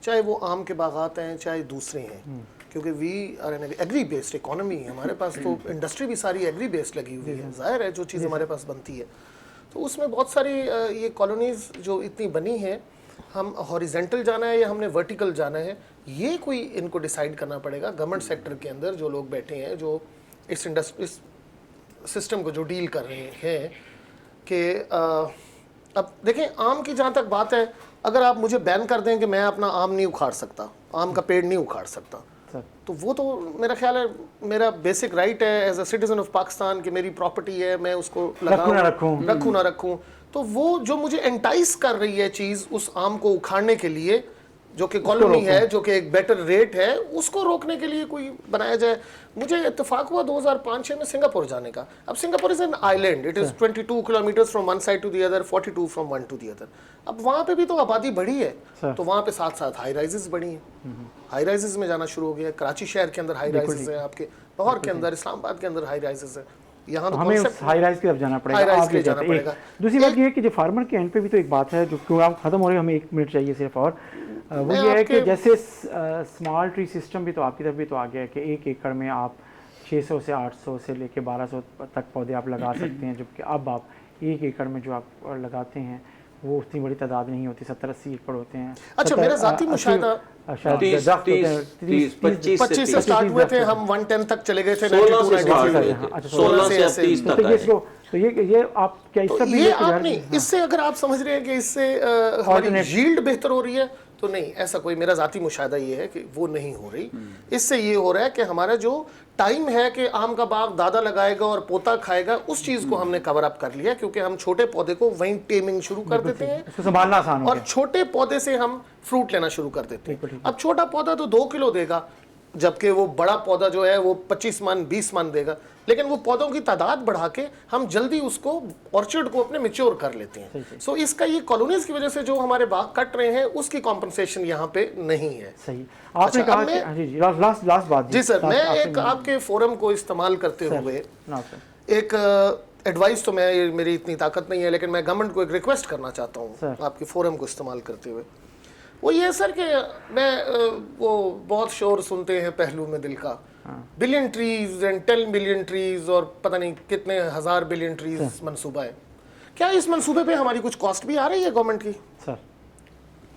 چاہے وہ آم کے باغات ہیں چاہے دوسرے ہیں, کیونکہ we are an agri based economy. ہمارے پاس تو انڈسٹری بھی ساری ایگری بیسڈ لگی ہوئی ہے. ظاہر ہے جو چیز ہمارے پاس بنتی ہے تو اس میں بہت ساری یہ کالونیز جو اتنی بنی ہیں, ہم ہاریزنٹل جانا ہے یا ہم نے ورٹیکل جانا ہے, یہ کوئی ان کو ڈیسائیڈ کرنا پڑے گا. گورنمنٹ سیکٹر کے اندر جو لوگ بیٹھے ہیں, جو اس سسٹم کو جو ڈیل کر رہے ہیں, کہ اب دیکھیں آم کی جہاں تک بات ہے, اگر آپ مجھے بین کر دیں کہ میں اپنا آم نہیں اکھاڑ سکتا, آم کا پیڑ نہیں اکھاڑ سکتا, تو وہ تو میرا خیال ہے میرا بیسک رائٹ ہے as a citizen of Pakistan کہ میری پراپرٹی ہے, میں اس کو رکھوں نہ رکھوں. تو وہ جو مجھے انٹائز کر رہی ہے چیز اس آم کو اکھاڑنے کے لیے, جو کہ کالونی ہے, جو کہ ایک بیٹر ریٹ ہے, اس کو روکنے کے لیے کوئی بنایا جائے. مجھے اتفاق ہوا 2005-6 میں سنگاپور جانے کا. اب Singapore is an island, it is 22 kilometers from one side to the other, 42 from one to the other. اب وہاں پہ بھی تو آبادی بڑھی ہے, تو وہاں پہ ساتھ ساتھ ہائی رائزز بڑھی ہیں. ہائی رائزز میں جانا شروع ہو گیا. کراچی شہر کے اندر ہائی رائزز ہیں, آپ کے لاہور کے اندر, اسلام آباد کے اندر ہائی رائزز ہیں. یہاں تو ہمیں ہائی رائز کی طرف جانا پڑے گا. دوسری بات یہ ہے کہ جو فارمر کے اینڈ پہ بھی تو ایک بات ہے جو ختم ہو رہی ہے, ہمیں 1 منٹ چاہیے صرف, اور وہ یہ ہے کہ جیسے اسمال ٹری سسٹم بھی تو آپ کی طرف بھی تو آ گیا ہے کہ 1 ایکڑ میں آپ 600 سے 800 سے لے کے 1200 تک پودے آپ لگا سکتے ہیں, جبکہ اب آپ 1 ایکڑ میں جو آپ لگاتے ہیں وہ اتنی بڑی تعداد نہیں ہوتی, 70-80 ایکڑ ہوتے ہیں. اچھا, میرا ذاتی مشاہدہ 25 سے سٹارٹ ہوئے تھے, ہم 110 تک چلے گئے تھے, 16 سے 30 تک. تو یہ آپ کیا اس سے اگر آپ سمجھ رہے ہیں کہ اس سے ہماری ییلڈ بہتر ہو رہی ہے, تو نہیں, ایسا کوئی میرا ذاتی مشاہدہ یہ ہے کہ وہ نہیں ہو رہی. اس سے یہ ہو رہا ہے کہ ہمارا جو ٹائم ہے کہ آم کا باغ دادا لگائے گا اور پوتا کھائے گا, اس چیز کو ہم نے کور اپ کر لیا, کیونکہ ہم چھوٹے پودے کو وہیں ٹیمنگ شروع کر دیتے ہیں, سنبھالنا آسان اور چھوٹے پودے سے ہم فروٹ لینا شروع کر دیتے ہیں. اب چھوٹا پودا تو 2 کلو دے گا, جبکہ وہ بڑا پودا جو ہے وہ 25 من 20 من دے گا, لیکن وہ پودوں کی تعداد بڑھا کے ہم جلدی اس کو آرچرڈ کو اپنے میچور کر لیتے ہیں. سو اس کا یہ کالونیز کی وجہ سے جو ہمارے باغ کٹ رہے ہیں اس کی کمپنسیشن یہاں پہ نہیں ہے. صحیح, آپ نے کہا کہ جی لاسٹ بات. جی سر, میں ایک آپ کے فورم کو استعمال کرتے ہوئے ایک ایڈوائس, تو میری اتنی طاقت نہیں ہے, لیکن میں گورنمنٹ کو ایک ریکویسٹ کرنا چاہتا ہوں آپ کے فورم کو استعمال کرتے ہوئے. وہ یہ سر کہ میں وہ بہت شور سنتے ہیں پہلو میں دل کا, billion trees and 10 billion trees اور پتہ نہیں کتنے ہزار بلین ٹریز منصوبہ ہے. کیا اس منصوبے پہ ہماری کچھ کاسٹ بھی آ رہی ہے گورنمنٹ کی؟ سر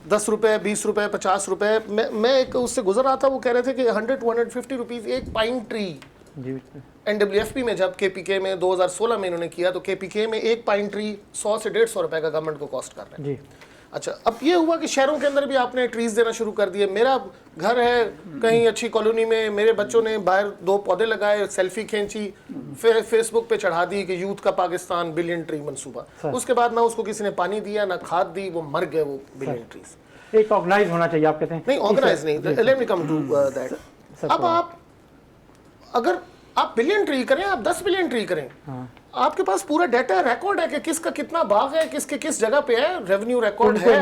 10 روپے 20 روپے 50 روپے. میں ایک اس سے گزر رہا تھا, وہ کہہ رہے تھے کہ 100 to 150 روپیز ایک پائن ٹری. NWFP میں جب KPK میں 2016 میں انہوں نے کیا تو KPK میں ایک پائن ٹری 100 سے 150 روپے کا گورنمنٹ کو کاسٹ کر رہے ہیں. اچھا, اب یہ ہوا کہ شہروں کے اندر بھی آپ نے ٹریز دینا شروع کر دیے. میرا گھر ہے کہیں اچھی کالونی میں, میرے بچوں نے باہر 2 پودے لگائے, سیلفی کھینچی, فیس بک پہ چڑھا دی کہ یوتھ کا پاکستان بلین ٹری منصوبہ. اس کے بعد نہ اس کو کسی نے پانی دیا نہ کھاد دی, وہ مر گئے وہ بلین ٹریز. ایک آرگنائز ہونا چاہیے آپ کہتے ہیں؟ نہیں آرگنائز نہیں, let me come to that. اب اگر آپ بلین ٹری کریں, آپ 10 بلین ٹری کریں, آپ کے پاس پورا ڈیٹا ریکارڈ ہے کہ کس کا کتنا باغ ہے, کس کے کس جگہ پہ ہے, ریونیو ریکارڈ ہے.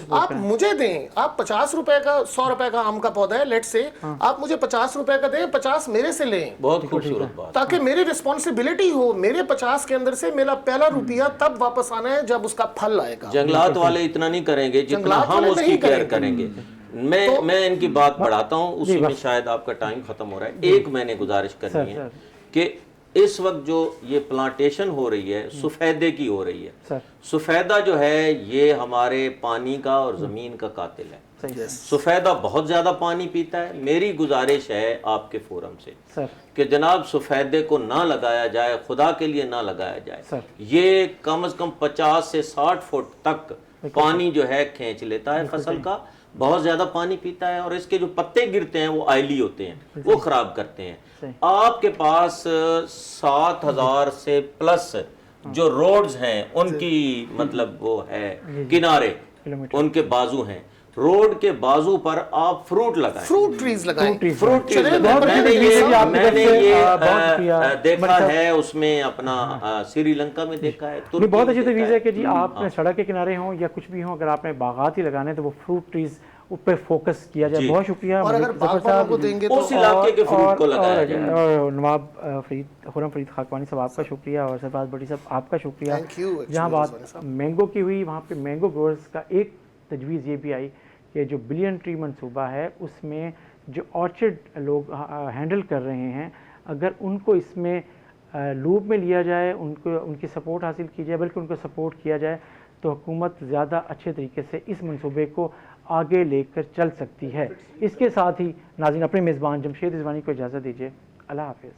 آپ مجھے دیں, آپ 50 روپے کا 100 روپے کا آم کا پودا ہے لیٹ سے, آپ مجھے 50 روپے کا دیں, 50 میرے سے لیں. بہت خوبصورت بات, تاکہ میری رسپانسبلٹی ہو, میرے 50 کے اندر سے میرا پہلا روپیہ تب واپس آنا ہے جب اس کا پھل آئے گا. جنگلات والے اتنا نہیں کریں گے جتنا ہم اس کی کیئر کریں گے. میں ان کی بات بڑھاتا ہوں, اسی میں شاید آپ کا ٹائم ختم ہو رہا ہے. ایک میں نے گزارش کرنی ہے کہ اس وقت جو یہ پلانٹیشن ہو رہی ہے سفیدے کی ہو رہی ہے. سفیدہ جو ہے یہ ہمارے پانی کا اور زمین کا قاتل ہے. سفیدہ بہت زیادہ پانی پیتا ہے. میری گزارش ہے آپ کے فورم سے کہ جناب سفیدے کو نہ لگایا جائے, خدا کے لیے نہ لگایا جائے. یہ کم از کم 50 سے 60 فٹ تک پانی جو ہے کھینچ لیتا ہے فصل کا, بہت زیادہ پانی پیتا ہے, اور اس کے جو پتے گرتے ہیں وہ آئلی ہوتے ہیں, وہ خراب کرتے ہیں. آپ کے پاس 7000 سے پلس جو روڈز ہیں ان کی مطلب وہ ہے کنارے, ان کے بازو ہیں, روڈ کے بازو پر آپ فروٹ لگائیں, فروٹ ٹریز لگائیں. میں نے یہ دیکھا ہے, اس میں اپنا سری لنکا میں دیکھا ہے. بہت اچھی تجویز ہے کہ جی آپ نے سڑک کے کنارے ہوں یا کچھ بھی ہوں, اگر آپ نے باغات ہی لگانے تو وہ فروٹ ٹریز پہ فوکس کیا جائے. بہت شکریہ. اور اگر باغبانوں کو دیں گے تو اس علاقے کے فروٹ کو لگایا جائے. اور نواب خرم فرید خاکوانی صاحب آپ کا شکریہ, اور سرفراز بٹی صاحب آپ کا شکریہ. جہاں بات مینگو کی ہوئی وہاں پہ مینگو گروورز کا ایک تجویز یہ بھی آئی کہ جو بلین ٹری منصوبہ ہے اس میں جو آرچرڈ لوگ ہینڈل کر رہے ہیں, اگر ان کو اس میں لوپ میں لیا جائے, ان کی سپورٹ حاصل کی جائے, بلکہ ان کو سپورٹ کیا جائے, تو حکومت زیادہ اچھے طریقے سے اس منصوبے کو آگے لے کر چل سکتی ہے. اس کے ساتھ ہی ناظرین اپنے میزبان جمشید رضوانی کو اجازت دیجیے. اللہ حافظ.